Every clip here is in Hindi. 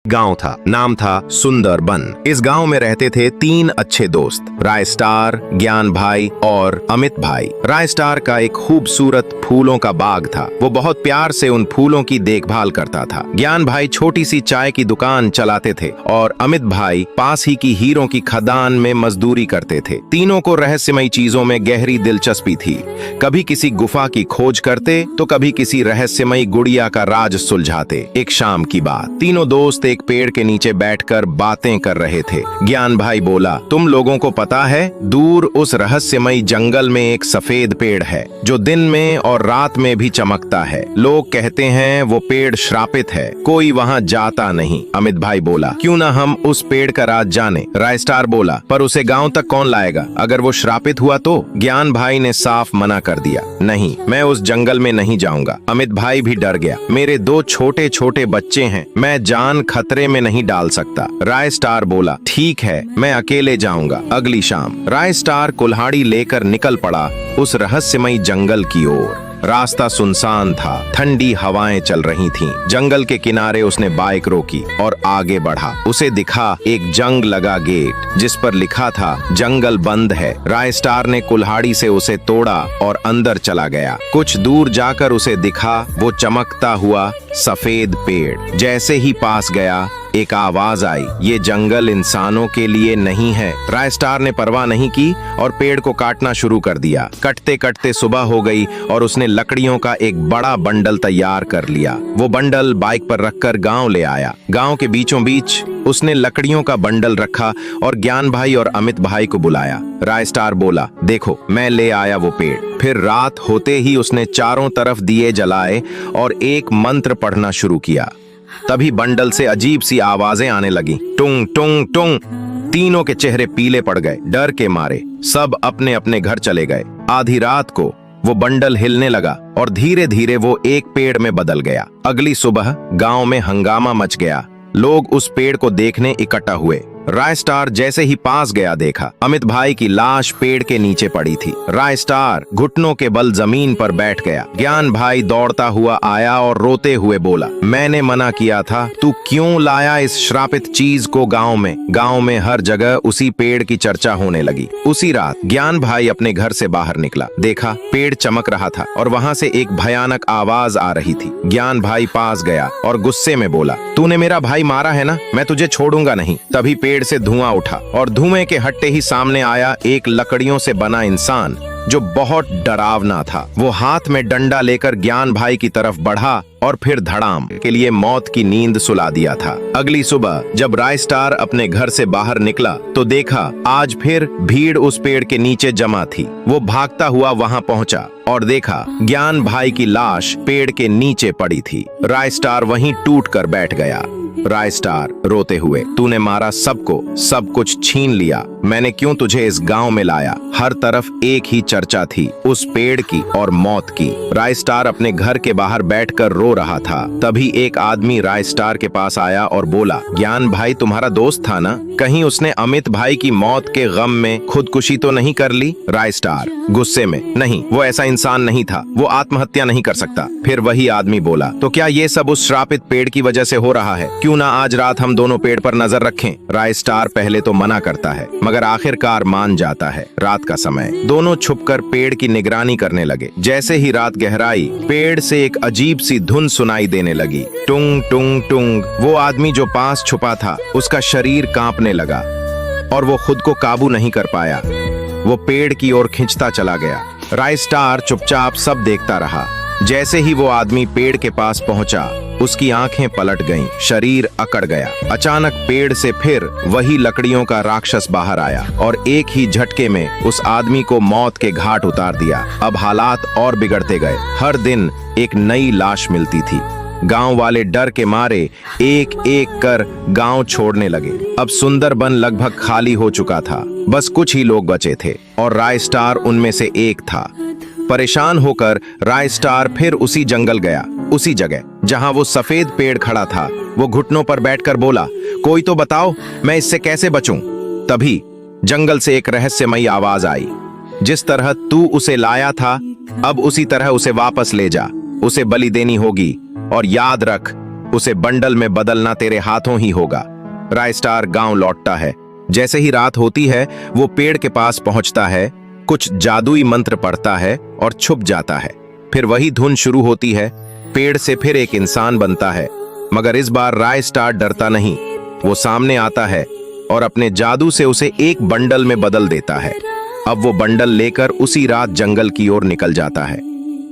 गांव था। नाम था सुंदरबन। इस गांव में रहते थे 3 अच्छे दोस्त, राय स्टार, ज्ञान भाई और अमित भाई। राय स्टार का एक खूबसूरत फूलों का बाग था। वो बहुत प्यार से उन फूलों की देखभाल करता था। ज्ञान भाई छोटी सी चाय की दुकान चलाते थे और अमित भाई पास ही की हीरों की खदान में मजदूरी करते थे। तीनों को रहस्यमयी चीजों में गहरी दिलचस्पी थी। कभी किसी गुफा की खोज करते तो कभी किसी रहस्यमयी गुड़िया का राज सुलझाते। एक शाम की बात, तीनों दोस्त एक पेड़ के नीचे बैठकर बातें कर रहे थे। ज्ञान भाई बोला, तुम लोगों को पता है, दूर उस रहस्यमयी जंगल में एक सफेद पेड़ है जो दिन में और रात में भी चमकता है। लोग कहते हैं वो पेड़ श्रापित है, कोई वहाँ जाता नहीं। अमित भाई बोला, क्यों ना हम उस पेड़ का राज जाने। राय स्टार बोला, पर उसे गांव तक कौन लाएगा, अगर वो श्रापित हुआ तो। ज्ञान भाई ने साफ मना कर दिया, नहीं, मैं उस जंगल में नहीं जाऊंगा। अमित भाई भी डर गया, मेरे 2 छोटे छोटे बच्चे हैं, मैं जान खतरे में नहीं डाल सकता। राय स्टार बोला, ठीक है, मैं अकेले जाऊंगा। अगली शाम राय स्टार कुल्हाड़ी लेकर निकल पड़ा उस रहस्यमयी जंगल की ओर। रास्ता सुनसान था, ठंडी हवाएं चल रही थीं। जंगल के किनारे उसने बाइक रोकी और आगे बढ़ा। उसे दिखा एक जंग लगा गेट जिस पर लिखा था जंगल बंद है। राय स्टार ने कुल्हाड़ी से उसे तोड़ा और अंदर चला गया। कुछ दूर जाकर उसे दिखा वो चमकता हुआ सफेद पेड़। जैसे ही पास गया एक आवाज आई, ये जंगल इंसानों के लिए नहीं है। राय स्टार ने परवाह नहीं की और पेड़ को काटना शुरू कर दिया। कटते कटते सुबह हो गई और उसने लकड़ियों का एक बड़ा बंडल तैयार कर लिया। वो बंडल बाइक पर रखकर गांव ले आया। गांव के बीचों बीच उसने लकड़ियों का बंडल रखा और ज्ञान भाई और अमित भाई को बुलाया। राय स्टार बोला, देखो, मैं ले आया वो पेड़। फिर रात होते ही उसने चारों तरफ दिए जलाए और एक मंत्र पढ़ना शुरू किया। तभी बंडल से अजीब सी आवाजें आने लगी, टुंग टुंग टुंग। तीनों के चेहरे पीले पड़ गए। डर के मारे सब अपने अपने घर चले गए। आधी रात को वो बंडल हिलने लगा और धीरे धीरे वो एक पेड़ में बदल गया। अगली सुबह गांव में हंगामा मच गया। लोग उस पेड़ को देखने इकट्ठा हुए। राय स्टार जैसे ही पास गया, देखा अमित भाई की लाश पेड़ के नीचे पड़ी थी। राय स्टार घुटनों के बल जमीन पर बैठ गया। ज्ञान भाई दौड़ता हुआ आया और रोते हुए बोला, मैंने मना किया था, तू क्यों लाया इस श्रापित चीज को गांव में। गांव में हर जगह उसी पेड़ की चर्चा होने लगी। उसी रात ज्ञान भाई अपने घर से बाहर निकला। देखा पेड़ चमक रहा था और वहां से एक भयानक आवाज आ रही थी। ज्ञान भाई पास गया और गुस्से में बोला, तूने मेरा भाई मारा है ना, मैं तुझे छोड़ूंगा नहीं। तभी पेड़ से धुआं उठा और धुएं के हटते ही सामने आया एक लकड़ियों से बना इंसान जो बहुत डरावना था। वो हाथ में डंडा लेकर ज्ञान भाई की तरफ बढ़ा और फिर धड़ाम के लिए मौत की नींद सुला दिया था। अगली सुबह जब राय स्टार अपने घर से बाहर निकला तो देखा आज फिर भीड़ उस पेड़ के नीचे जमा थी। वो भागता हुआ वहां पहुंचा और देखा ज्ञान भाई की लाश पेड़ के नीचे पड़ी थी। राय स्टार वहीं टूट कर बैठ गया। राय स्टार रोते हुए, तूने मारा सबको, सब कुछ छीन लिया, मैंने क्यों तुझे इस गांव में लाया। हर तरफ एक ही चर्चा थी, उस पेड़ की और मौत की। राय स्टार अपने घर के बाहर बैठकर रो रहा था। तभी एक आदमी राय स्टार के पास आया और बोला, ज्ञान भाई तुम्हारा दोस्त था ना, कहीं उसने अमित भाई की मौत के गम में खुदकुशी तो नहीं कर ली। राय स्टार गुस्से में, नहीं, वो ऐसा इंसान नहीं था, वो आत्महत्या नहीं कर सकता। फिर वही आदमी बोला, तो क्या ये सब उस श्रापित पेड़ की वजह से हो रहा है, क्यों ना आज रात हम दोनों पेड़ पर नजर रखें। राय स्टार पहले तो मना करता है मगर आखिरकार मान जाता है। रात का समय, दोनों छुपकर पेड़ की निगरानी करने लगे। जैसे ही रात गहराई, पेड़ से एक अजीब सी धुन सुनाई देने लगी, टुंग टुंग टुंग। वो आदमी जो पास छुपा था उसका शरीर कांपने लगा और वो खुद को काबू नहीं कर पाया। वो पेड़ की ओर खिंचता चला गया। राय स्टार चुपचाप सब देखता रहा। जैसे ही वो आदमी पेड़ के पास पहुंचा, उसकी आंखें पलट गईं, शरीर अकड़ गया। अचानक पेड़ से फिर वही लकड़ियों का राक्षस बाहर आया और एक ही झटके में उस आदमी को मौत के घाट उतार दिया। अब हालात और बिगड़ते गए। हर दिन एक नई लाश मिलती थी। गांव वाले डर के मारे एक एक कर गांव छोड़ने लगे। अब सुंदरबन लगभग खाली हो चुका था, बस कुछ ही लोग बचे थे और राय स्टार उनमें से एक था। परेशान होकर राय स्टार फिर उसी जंगल गया, उसी जगह जहां वो सफेद पेड़ खड़ा था। वो घुटनों पर बैठकर बोला, कोई तो बताओ, मैं इससे कैसे बचूं। तभी जंगल से एक रहस्यमयी आवाज आई, जिस तरह तू उसे लाया था, अब उसी तरह उसे वापस ले जा, उसे बलि देनी होगी और याद रख, उसे बंडल में बदलना तेरे हाथों ही होगा। रायस्टार गांव लौटता है। जैसे ही रात होती है वो पेड़ के पास पहुंचता है, कुछ जादुई मंत्र पढ़ता है और छुप जाता है। फिर वही धुन शुरू होती है। पेड़ से फिर एक इंसान बनता है, मगर इस बार रायस्टार डरता नहीं। वो सामने आता है और अपने जादू से उसे एक बंडल में बदल देता है। अब वो बंडल लेकर उसी रात जंगल की ओर निकल जाता है।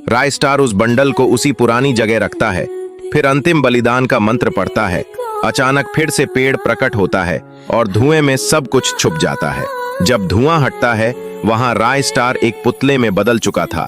रायस्टार उस बंडल को उसी पुरानी जगह रखता है, फिर अंतिम बलिदान का मंत्र पढ़ता है। अचानक फिर से पेड़ प्रकट होता है और धुएं में सब कुछ छुप जाता है। जब धुआं हटता है, वहां रायस्टार एक पुतले में बदल चुका था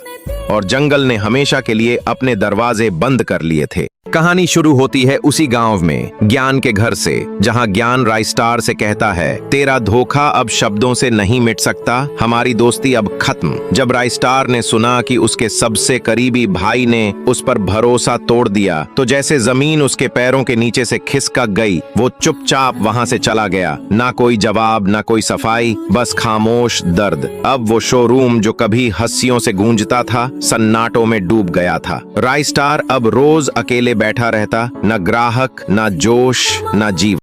और जंगल ने हमेशा के लिए अपने दरवाजे बंद कर लिए थे। कहानी शुरू होती है उसी गांव में, ज्ञान के घर से, जहां ज्ञान रायस्टार से कहता है, तेरा धोखा अब शब्दों से नहीं मिट सकता, हमारी दोस्ती अब खत्म। जब रायस्टार ने सुना कि उसके सबसे करीबी भाई ने उस पर भरोसा तोड़ दिया, तो जैसे जमीन उसके पैरों के नीचे से खिसक गई। वो चुपचाप वहां से चला गया। ना कोई जवाब, ना कोई सफाई, बस खामोश दर्द। अब वो शोरूम जो कभी हंसियों से गूंजता था, सन्नाटों में डूब गया था। रायस्टार अब रोज अकेले बैठा रहता, न ग्राहक, न जोश, न जीवन।